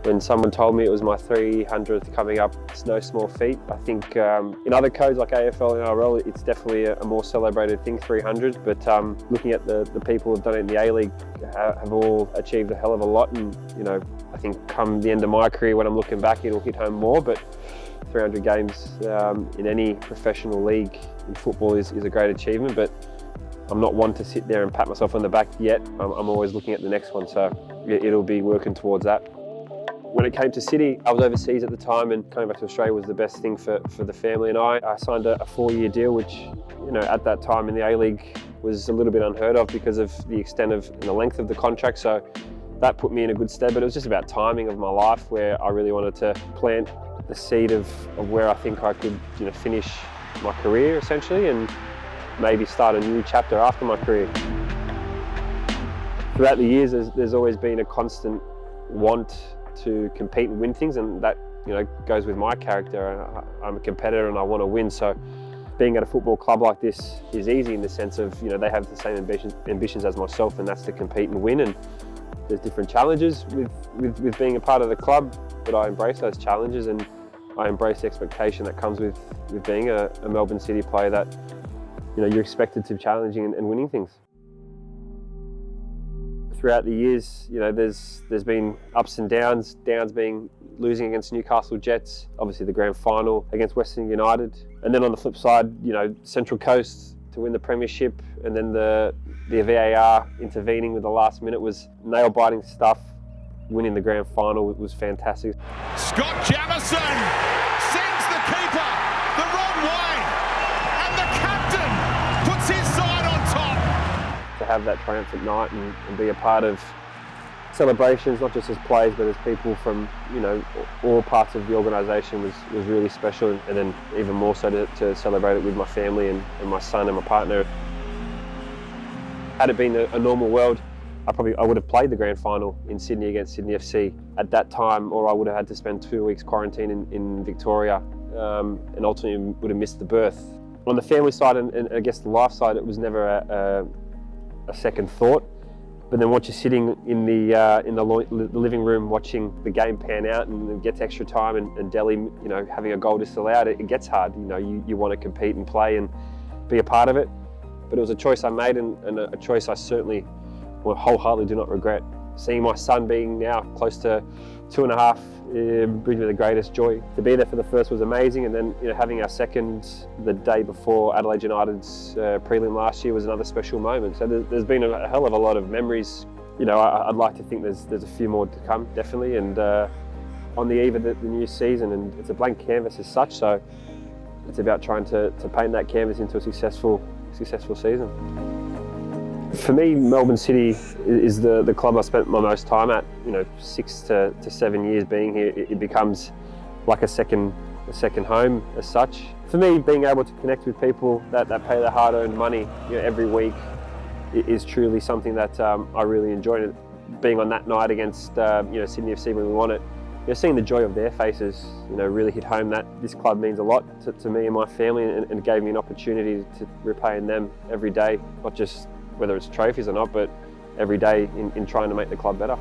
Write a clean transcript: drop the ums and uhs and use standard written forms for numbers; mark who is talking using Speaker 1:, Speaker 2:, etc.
Speaker 1: When someone told me it was my 300th coming up, it's no small feat. I think in other codes like AFL and NRL, it's definitely a more celebrated thing, 300, but looking at the people who've done it in the A-League have all achieved a hell of a lot, and I think come the end of my career, when I'm looking back, it'll hit home more, but 300 games in any professional league in football is a great achievement, but I'm not one to sit there and pat myself on the back yet. I'm always looking at the next one, so it'll be working towards that. When it came to City, I was overseas at the time, and coming back to Australia was the best thing for the family and I. I signed a 4-year deal, which at that time in the A-League was a little bit unheard of because of the extent of and the length of the contract, so that put me in a good stead, but it was just about timing of my life where I really wanted to plant the seed of where I think I could finish my career essentially, and maybe start a new chapter after my career. Throughout the years, there's always been a constant want to compete and win things, and that goes with my character. I'm a competitor and I want to win, so being at a football club like this is easy in the sense of they have the same ambitions as myself, and that's to compete and win. And there's different challenges with being a part of the club, but I embrace those challenges and I embrace the expectation that comes with being a Melbourne City player, that you're expected to be challenging and winning things. Throughout the years, there's been ups and downs. Downs being losing against Newcastle Jets, obviously the grand final against Western United, and then on the flip side, Central Coast to win the premiership, and then the VAR intervening with the last minute was nail-biting stuff. Winning the grand final was fantastic.
Speaker 2: Scott Jamieson sends the keeper the wrong way, and the captain puts his side on top.
Speaker 1: To have that triumphant night and be a part of celebrations, not just as players but as people from all parts of the organisation was really special, and then even more so to celebrate it with my family and my son and my partner. Had it been a normal world, I would have played the grand final in Sydney against Sydney FC at that time, or I would have had to spend 2 weeks quarantine in Victoria, and ultimately would have missed the berth. On the family side and I guess the life side, it was never a second thought. But then once you're sitting in the living room watching the game pan out and it gets extra time, and Delhi, having a goal disallowed, it gets hard. You want to compete and play and be a part of it. But it was a choice I made, and a choice I certainly wholeheartedly do not regret. Seeing my son being now close to 2.5 brings me the greatest joy. To be there for the first was amazing, and then having our second the day before Adelaide United's prelim last year was another special moment. So there's been a hell of a lot of memories. I'd like to think there's a few more to come, definitely, and on the eve of the new season, and it's a blank canvas as such, so it's about trying to paint that canvas into a successful season. For me, Melbourne City is the club I spent my most time at. 6 to 7 years being here, it becomes like a second home as such. For me, being able to connect with people that pay their hard-earned money every week is truly something that I really enjoyed. Being on that night against Sydney FC when we won it, seeing the joy of their faces, really hit home that this club means a lot to me and my family, and gave me an opportunity to repay them every day, not just whether it's trophies or not, but every day in trying to make the club better.